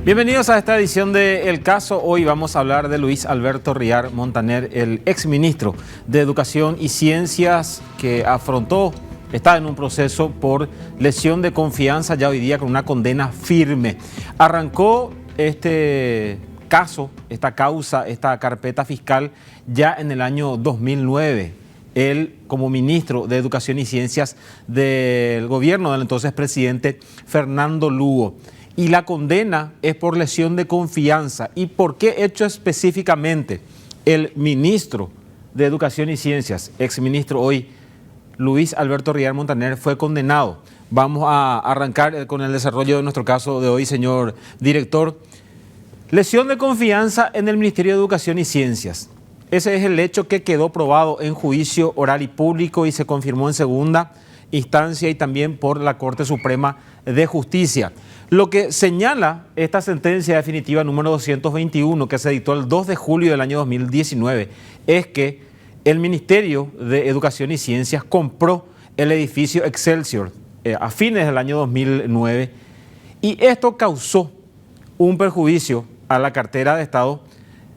Bienvenidos a esta edición de El Caso. Hoy vamos a hablar de Luis Alberto Riar Montaner, el exministro de Educación y Ciencias que está en un proceso por lesión de confianza ya hoy día con una condena firme. Arrancó este caso, esta causa, esta carpeta fiscal ya en el año 2009. Él, como ministro de Educación y Ciencias del gobierno del entonces presidente Fernando Lugo. Y la condena es por lesión de confianza. ¿Y por qué hecho específicamente? El ministro de Educación y Ciencias, exministro hoy, Luis Alberto Riar Montaner, fue condenado. Vamos a arrancar con el desarrollo de nuestro caso de hoy, señor director. Lesión de confianza en el Ministerio de Educación y Ciencias. Ese es el hecho que quedó probado en juicio oral y público y se confirmó en segunda instancia y también por la Corte Suprema de Justicia. Lo que señala esta sentencia definitiva número 221 que se dictó el 2 de julio del año 2019 es que el Ministerio de Educación y Ciencias compró el edificio Excelsior a fines del año 2009 y esto causó un perjuicio a la cartera de Estado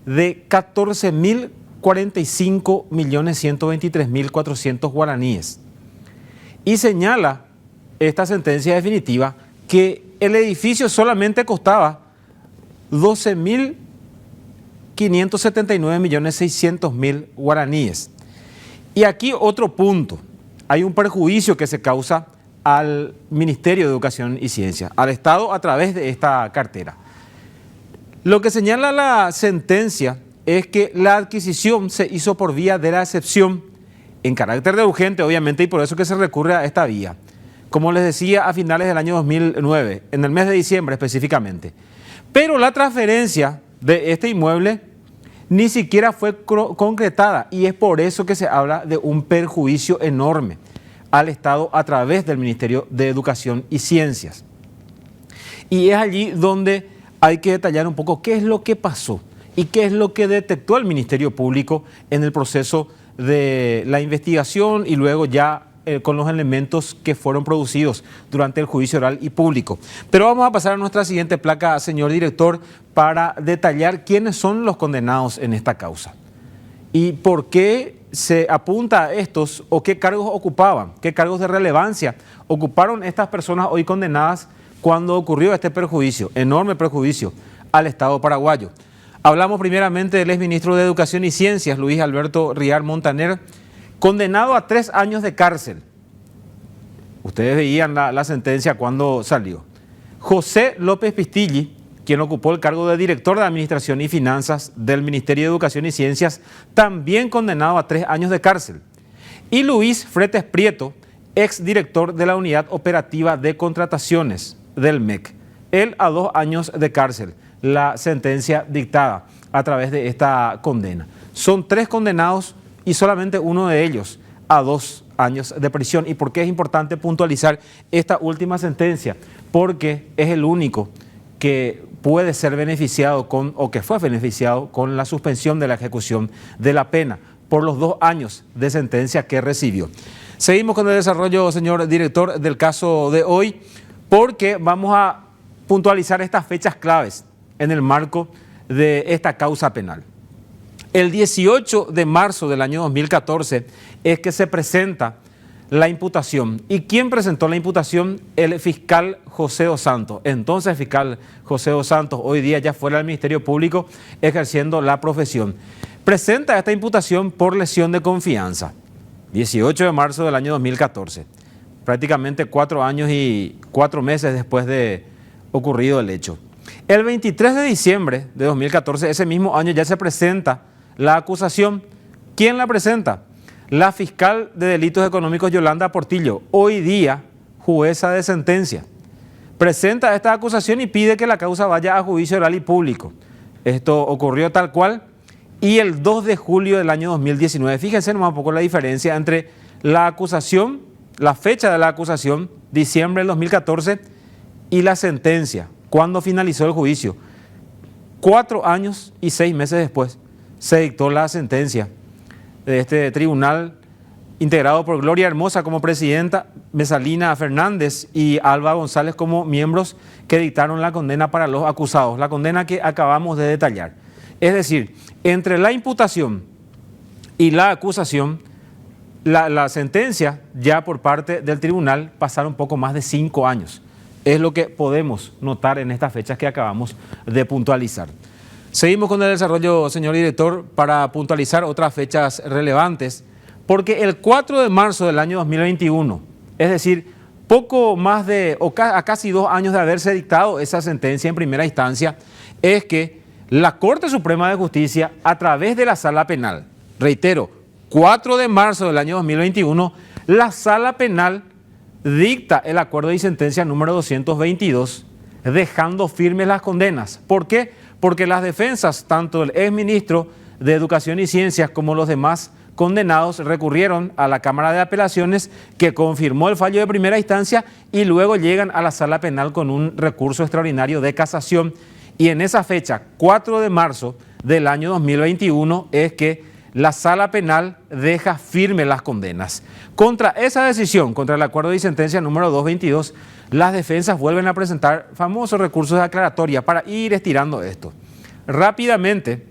de 14.045.123.400 guaraníes. Y señala esta sentencia definitiva que el edificio solamente costaba 12.579.600.000 guaraníes. Y aquí otro punto, hay un perjuicio que se causa al Ministerio de Educación y Ciencia, al Estado a través de esta cartera. Lo que señala la sentencia es que la adquisición se hizo por vía de la excepción en carácter de urgente, obviamente, y por eso que se recurre a esta vía. Como les decía, a finales del año 2009, en el mes de diciembre específicamente. Pero la transferencia de este inmueble ni siquiera fue concretada y es por eso que se habla de un perjuicio enorme al Estado a través del Ministerio de Educación y Ciencias. Y es allí donde hay que detallar un poco qué es lo que pasó y qué es lo que detectó el Ministerio Público en el proceso de la investigación y luego ya con los elementos que fueron producidos durante el juicio oral y público. Pero vamos a pasar a nuestra siguiente placa, señor director, para detallar quiénes son los condenados en esta causa y por qué se apunta a estos o qué cargos ocupaban, qué cargos de relevancia ocuparon estas personas hoy condenadas cuando ocurrió este perjuicio, enorme perjuicio al Estado paraguayo. Hablamos primeramente del exministro de Educación y Ciencias, Luis Alberto Riar Montaner, condenado a 3 años de cárcel. Ustedes veían la sentencia cuando salió. José López Pistilli, quien ocupó el cargo de director de Administración y Finanzas del Ministerio de Educación y Ciencias, también condenado a 3 años de cárcel. Y Luis Fretes Prieto, exdirector de la Unidad Operativa de Contrataciones del MEC, él a 2 años de cárcel. La sentencia dictada a través de esta condena. Son 3 condenados y solamente uno de ellos a 2 años de prisión. ¿Y por qué es importante puntualizar esta última sentencia? Porque es el único que puede ser beneficiado o que fue beneficiado con la suspensión de la ejecución de la pena por los 2 años de sentencia que recibió. Seguimos con el desarrollo, señor director, del caso de hoy, porque vamos a puntualizar estas fechas claves en el marco de esta causa penal. El 18 de marzo del año 2014 es que se presenta la imputación. ¿Y quién presentó la imputación? El fiscal José Dos Santos. Entonces, fiscal José Dos Santos, hoy día ya fuera del Ministerio Público ejerciendo la profesión. Presenta esta imputación por lesión de confianza. 18 de marzo del año 2014. Prácticamente 4 años y 4 meses después de ocurrido el hecho. El 23 de diciembre de 2014, ese mismo año, ya se presenta la acusación. ¿Quién la presenta? La fiscal de delitos económicos Yolanda Portillo, hoy día jueza de sentencia. Presenta esta acusación y pide que la causa vaya a juicio oral y público. Esto ocurrió tal cual y el 2 de julio del año 2019. Fíjense nomás un poco la diferencia entre la acusación, la fecha de la acusación, diciembre del 2014, y la sentencia, cuando finalizó el juicio. 4 años y 6 meses después se dictó la sentencia de este tribunal integrado por Gloria Hermosa como presidenta, Mesalina Fernández y Alba González como miembros que dictaron la condena para los acusados, la condena que acabamos de detallar. Es decir, entre la imputación y la acusación, la sentencia ya por parte del tribunal pasaron poco más de 5 años. Es lo que podemos notar en estas fechas que acabamos de puntualizar. Seguimos con el desarrollo, señor director, para puntualizar otras fechas relevantes, porque el 4 de marzo del año 2021, es decir, poco más de, o casi 2 años de haberse dictado esa sentencia en primera instancia, es que la Corte Suprema de Justicia, a través de la Sala Penal, reitero, 4 de marzo del año 2021, la Sala Penal dicta el acuerdo y sentencia número 222, dejando firmes las condenas. ¿Por qué? Porque las defensas, tanto el exministro de Educación y Ciencias como los demás condenados, recurrieron a la Cámara de Apelaciones, que confirmó el fallo de primera instancia, y luego llegan a la Sala Penal con un recurso extraordinario de casación. Y en esa fecha, 4 de marzo del año 2021, es que la Sala Penal deja firmes las condenas. Contra esa decisión, contra el acuerdo y sentencia número 222, las defensas vuelven a presentar famosos recursos de aclaratoria para ir estirando esto. Rápidamente,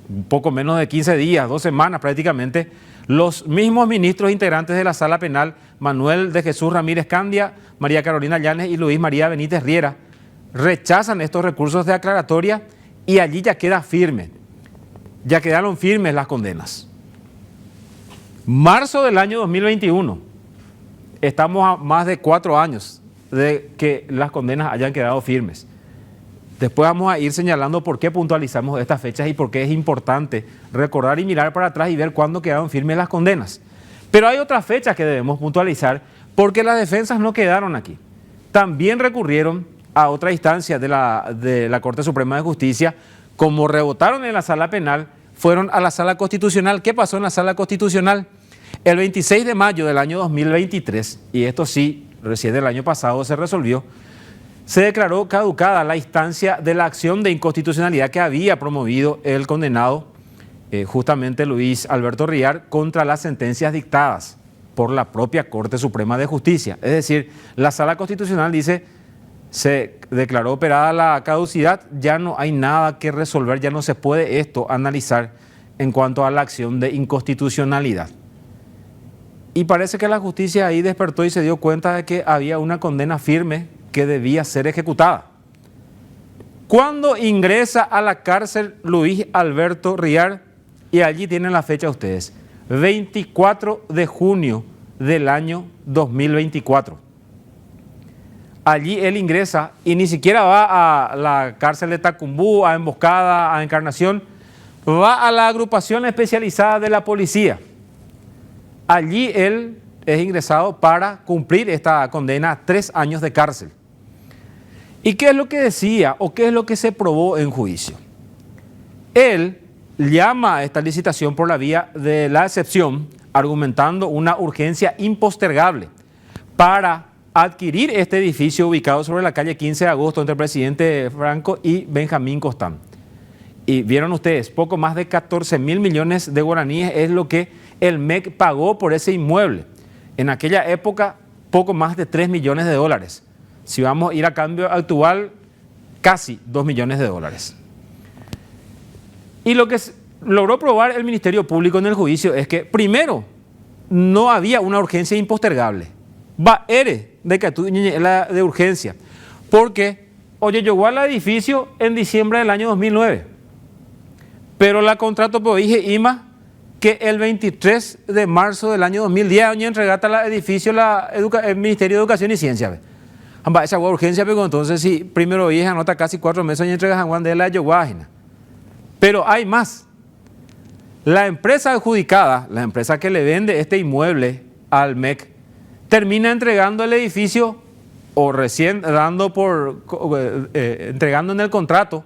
un poco menos de 15 días, 2 semanas prácticamente, los mismos ministros integrantes de la Sala Penal, Manuel de Jesús Ramírez Candia, María Carolina Llanes y Luis María Benítez Riera, rechazan estos recursos de aclaratoria y allí ya queda firme. Ya quedaron firmes las condenas. Marzo del año 2021, estamos a más de 4 años de que las condenas hayan quedado firmes. Después vamos a ir señalando por qué puntualizamos estas fechas y por qué es importante recordar y mirar para atrás y ver cuándo quedaron firmes las condenas. Pero hay otras fechas que debemos puntualizar porque las defensas no quedaron aquí. También recurrieron a otra instancia de la Corte Suprema de Justicia. Como rebotaron en la Sala Penal, fueron a la Sala Constitucional. ¿Qué pasó en la Sala Constitucional? El 26 de mayo del año 2023, y esto sí, recién del año pasado se resolvió, se declaró caducada la instancia de la acción de inconstitucionalidad que había promovido el condenado, justamente Luis Alberto Riar, contra las sentencias dictadas por la propia Corte Suprema de Justicia. Es decir, la Sala Constitucional dice: se declaró operada la caducidad, ya no hay nada que resolver, ya no se puede esto analizar en cuanto a la acción de inconstitucionalidad. Y parece que la justicia ahí despertó y se dio cuenta de que había una condena firme que debía ser ejecutada. ¿Cuándo ingresa a la cárcel Luis Alberto Riar? Y allí tienen la fecha ustedes, 24 de junio del año 2024. Allí él ingresa y ni siquiera va a la cárcel de Tacumbú, a Emboscada, a Encarnación, va a la agrupación especializada de la policía. Allí él es ingresado para cumplir esta condena a 3 años de cárcel. ¿Y qué es lo que decía o qué es lo que se probó en juicio? Él llama a esta licitación por la vía de la excepción, argumentando una urgencia impostergable para adquirir este edificio ubicado sobre la calle 15 de agosto entre el presidente Franco y Benjamín Costán. Y vieron ustedes, poco más de 14.000 millones de guaraníes es lo que el MEC pagó por ese inmueble. En aquella época, poco más de 3 millones de dólares. Si vamos a ir a cambio actual, casi 2 millones de dólares. Y lo que logró probar el Ministerio Público en el juicio es que, primero, no había una urgencia impostergable. De urgencia, porque llegó al edificio en diciembre del año 2009, pero la contrato por IMA que el 23 de marzo del año 2010 año entregata el edificio el Ministerio de Educación y Ciencia. Esa urgencia, pero entonces sí, primero dije anota casi 4 meses y entrega a Juan de la Yoguágina. Pero hay más. La empresa adjudicada, la empresa que le vende este inmueble al MEC, termina entregando el edificio o recién entregando en el contrato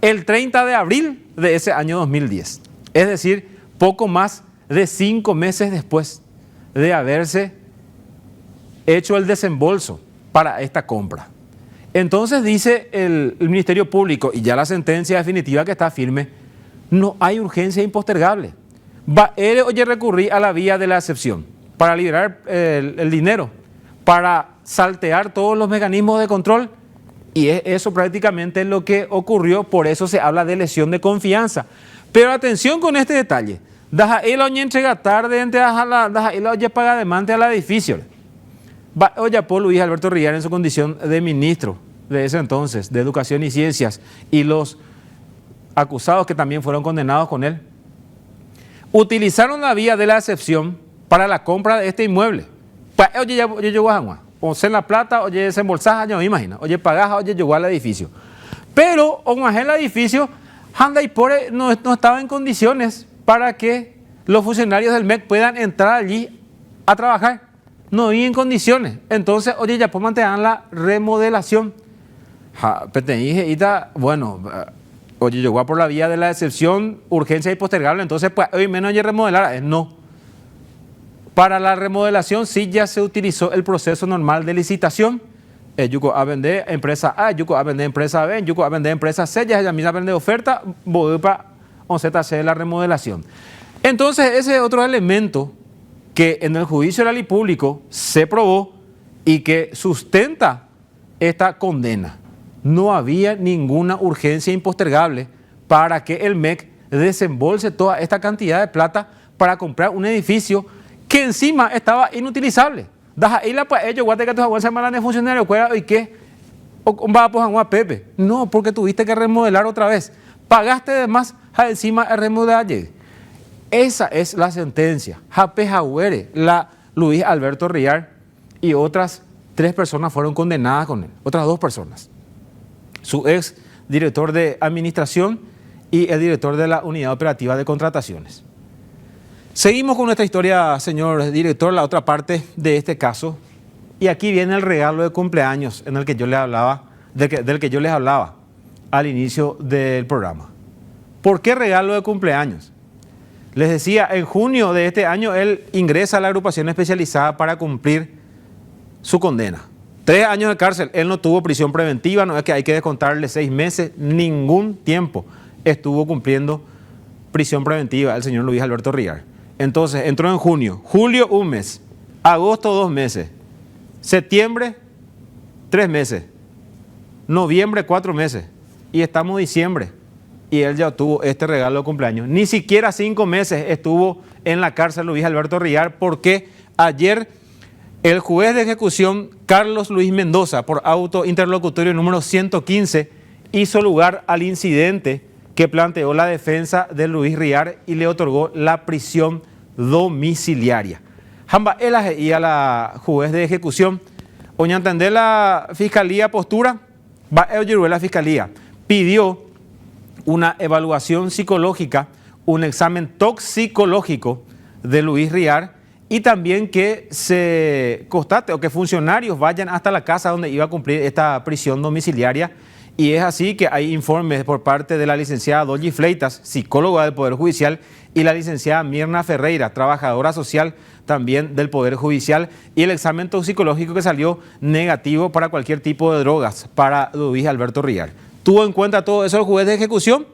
el 30 de abril de ese año 2010. Es decir, poco más de 5 meses después de haberse hecho el desembolso para esta compra. Entonces dice el Ministerio Público, y ya la sentencia definitiva que está firme, no hay urgencia impostergable, Va él oye recurrir a la vía de la excepción para liberar el dinero, para saltear todos los mecanismos de control. Y eso prácticamente es lo que ocurrió, por eso se habla de lesión de confianza. Pero atención con este detalle. Deja él oye entrega tarde, deja él oye paga demanda al edificio. Va oye por Luis Alberto Riar en su condición de ministro de ese entonces, de Educación y Ciencias, y los acusados que también fueron condenados con él, utilizaron la vía de la excepción para la compra de este inmueble. Oye, yo llego a Juan, o sea, en la plata, oye, desembolsás, yo me imagino, oye, pagás, oye, llegó al edificio. Pero, el edificio, Handa y Pore no estaba en condiciones para que los funcionarios del MEC puedan entrar allí a trabajar. No había en condiciones. Entonces, oye, ya pues mantener la remodelación. Bueno, oye, llegó a por la vía de la excepción, urgencia y postergable, entonces, pues, hoy menos oye remodelar. No. Para la remodelación sí ya se utilizó el proceso normal de licitación. Yuko a vender empresa A, Yuko a vender empresa B, Yuko a vender empresa C, ya misma vende oferta, voy para hacer la remodelación. Entonces, ese es otro elemento que en el juicio oral y público se probó y que sustenta esta condena. No había ninguna urgencia impostergable para que el MEC desembolse toda esta cantidad de plata para comprar un edificio que encima estaba inutilizable. Deja ir para ellos, guate que tu abuela se llama de funcionario, ¿y qué? O va a Pepe. No, porque tuviste que remodelar otra vez. Pagaste de más, encima el remodelar. Esa es la sentencia. Jape Jauere, la Luis Alberto Riar y otras 3 personas fueron condenadas con él. Otras 2 personas. Su ex director de administración y el director de la unidad operativa de contrataciones. Seguimos con nuestra historia, señor director, la otra parte de este caso. Y aquí viene el regalo de cumpleaños en el que yo les hablaba, del que yo les hablaba al inicio del programa. ¿Por qué regalo de cumpleaños? Les decía, en junio de este año él ingresa a la agrupación especializada para cumplir su condena. 3 años de cárcel, él no tuvo prisión preventiva, no es que hay que descontarle 6 meses, ningún tiempo estuvo cumpliendo prisión preventiva el señor Luis Alberto Riar. Entonces entró en junio, julio 1 mes, agosto 2 meses, septiembre 3 meses, noviembre 4 meses y estamos en diciembre y él ya tuvo este regalo de cumpleaños. Ni siquiera 5 meses estuvo en la cárcel Luis Alberto Riar porque ayer el juez de ejecución Carlos Luis Mendoza por auto interlocutorio número 115 hizo lugar al incidente que planteó la defensa de Luis Riar y le otorgó la prisión domiciliaria. Jamba y a la juez de ejecución, oña entender la fiscalía postura, la fiscalía pidió una evaluación psicológica, un examen toxicológico de Luis Riar y también que se constate o que funcionarios vayan hasta la casa donde iba a cumplir esta prisión domiciliaria. Y es así que hay informes por parte de la licenciada Dolly Fleitas, psicóloga del Poder Judicial, y la licenciada Mirna Ferreira, trabajadora social también del Poder Judicial, y el examen toxicológico que salió negativo para cualquier tipo de drogas para Luis Alberto Riar. Tuvo en cuenta todo eso el juez de ejecución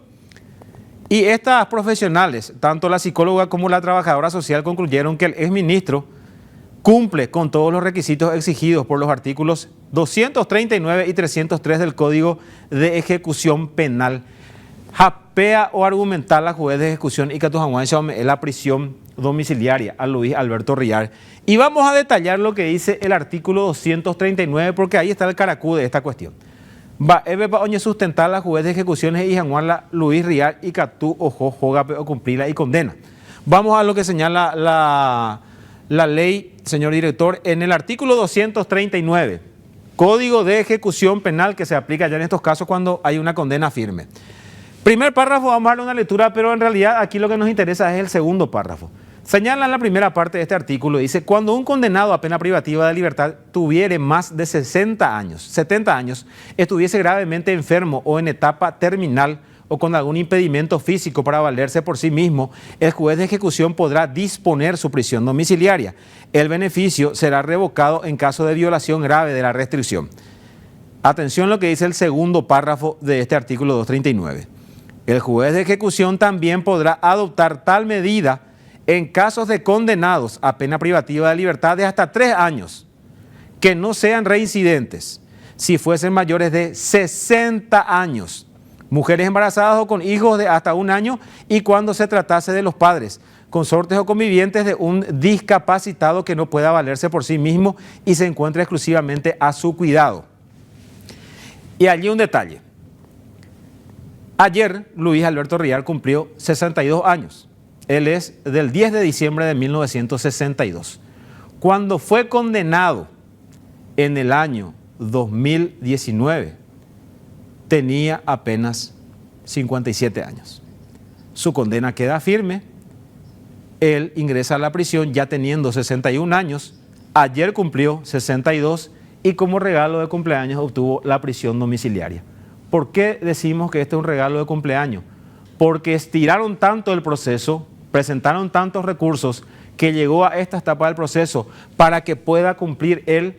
y estas profesionales, tanto la psicóloga como la trabajadora social, concluyeron que el exministro cumple con todos los requisitos exigidos por los artículos 239 y 303 del Código de Ejecución Penal. Japea o argumentar la juez de ejecución y que la prisión domiciliaria a Luis Alberto Riar. Y vamos a detallar lo que dice el artículo 239 porque ahí está el caracú de esta cuestión. Va a sustentar la juez de ejecuciones y januarla Luis Riar y Catú ojo joga o cumplirla y condena. Vamos a lo que señala la ley, señor director, en el artículo 239, Código de Ejecución Penal que se aplica ya en estos casos cuando hay una condena firme. Primer párrafo, vamos a darle una lectura, pero en realidad aquí lo que nos interesa es el segundo párrafo. Señala en la primera parte de este artículo, dice, cuando un condenado a pena privativa de libertad tuviere más de 70 años, estuviese gravemente enfermo o en etapa terminal o con algún impedimento físico para valerse por sí mismo, el juez de ejecución podrá disponer su prisión domiciliaria. El beneficio será revocado en caso de violación grave de la restricción. Atención a lo que dice el segundo párrafo de este artículo 239. El juez de ejecución también podrá adoptar tal medida en casos de condenados a pena privativa de libertad de hasta 3 años, que no sean reincidentes, si fuesen mayores de 60 años, mujeres embarazadas o con hijos de hasta 1 año y cuando se tratase de los padres, consortes o convivientes de un discapacitado que no pueda valerse por sí mismo y se encuentre exclusivamente a su cuidado. Y allí un detalle. Ayer Luis Alberto Rial cumplió 62 años. Él es del 10 de diciembre de 1962. Cuando fue condenado en el año 2019, tenía apenas 57 años. Su condena queda firme. Él ingresa a la prisión ya teniendo 61 años. Ayer cumplió 62 y como regalo de cumpleaños obtuvo la prisión domiciliaria. ¿Por qué decimos que este es un regalo de cumpleaños? Porque estiraron tanto el proceso, presentaron tantos recursos que llegó a esta etapa del proceso para que pueda cumplir él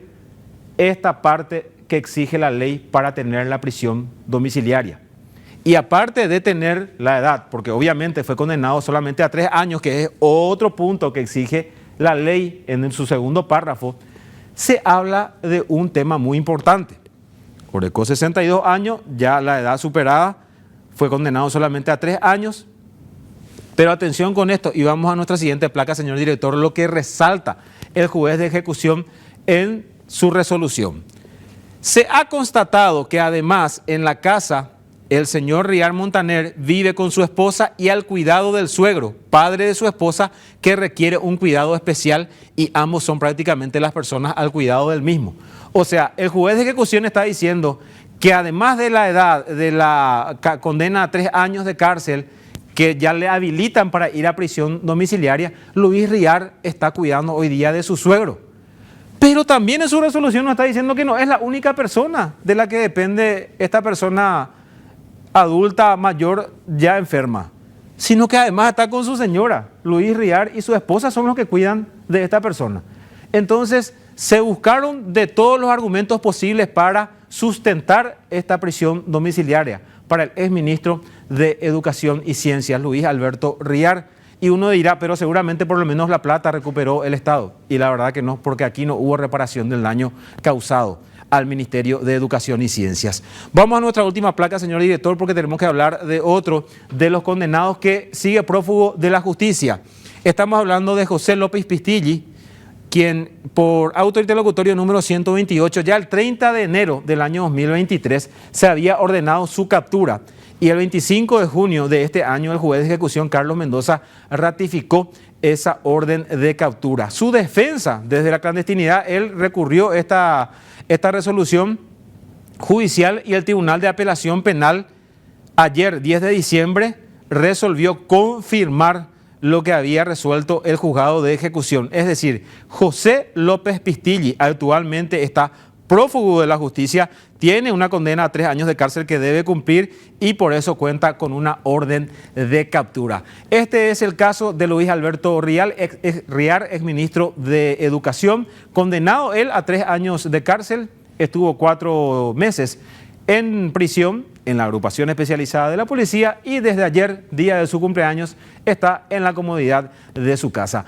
esta parte que exige la ley para tener la prisión domiciliaria. Y aparte de tener la edad, porque obviamente fue condenado solamente a 3 años, que es otro punto que exige la ley en su segundo párrafo, se habla de un tema muy importante. Orecó 62 años, ya la edad superada, fue condenado solamente a 3 años. Pero atención con esto, y vamos a nuestra siguiente placa, señor director, lo que resalta el juez de ejecución en su resolución. Se ha constatado que además en la casa el señor Rial Montaner vive con su esposa y al cuidado del suegro, padre de su esposa, que requiere un cuidado especial y ambos son prácticamente las personas al cuidado del mismo. O sea, el juez de ejecución está diciendo que además de la edad de la condena a 3 años de cárcel, que ya le habilitan para ir a prisión domiciliaria, Luis Rial está cuidando hoy día de su suegro. Pero también en su resolución nos está diciendo que no es la única persona de la que depende esta persona adulta mayor ya enferma, sino que además está con su señora. Luis Rial y su esposa son los que cuidan de esta persona. Entonces se buscaron de todos los argumentos posibles para sustentar esta prisión domiciliaria para el exministro de Educación y Ciencias, Luis Alberto Rial. Y uno dirá, pero seguramente por lo menos la plata recuperó el Estado. Y la verdad que no, porque aquí no hubo reparación del daño causado al Ministerio de Educación y Ciencias. Vamos a nuestra última placa, señor director, porque tenemos que hablar de otro de los condenados que sigue prófugo de la justicia. Estamos hablando de José López Pistilli, quien por auto interlocutorio número 128, ya el 30 de enero del año 2023, se había ordenado su captura. Y el 25 de junio de este año, el juez de ejecución Carlos Mendoza ratificó esa orden de captura. Su defensa desde la clandestinidad, él recurrió esta resolución judicial y el Tribunal de Apelación Penal ayer, 10 de diciembre, resolvió confirmar lo que había resuelto el juzgado de ejecución. Es decir, José López Pistilli actualmente está prófugo de la justicia, tiene una condena a 3 años de cárcel que debe cumplir y por eso cuenta con una orden de captura. Este es el caso de Luis Alberto Rial, exministro de Educación, condenado él a 3 años de cárcel, estuvo 4 meses en prisión en la agrupación especializada de la policía y desde ayer, día de su cumpleaños, está en la comodidad de su casa.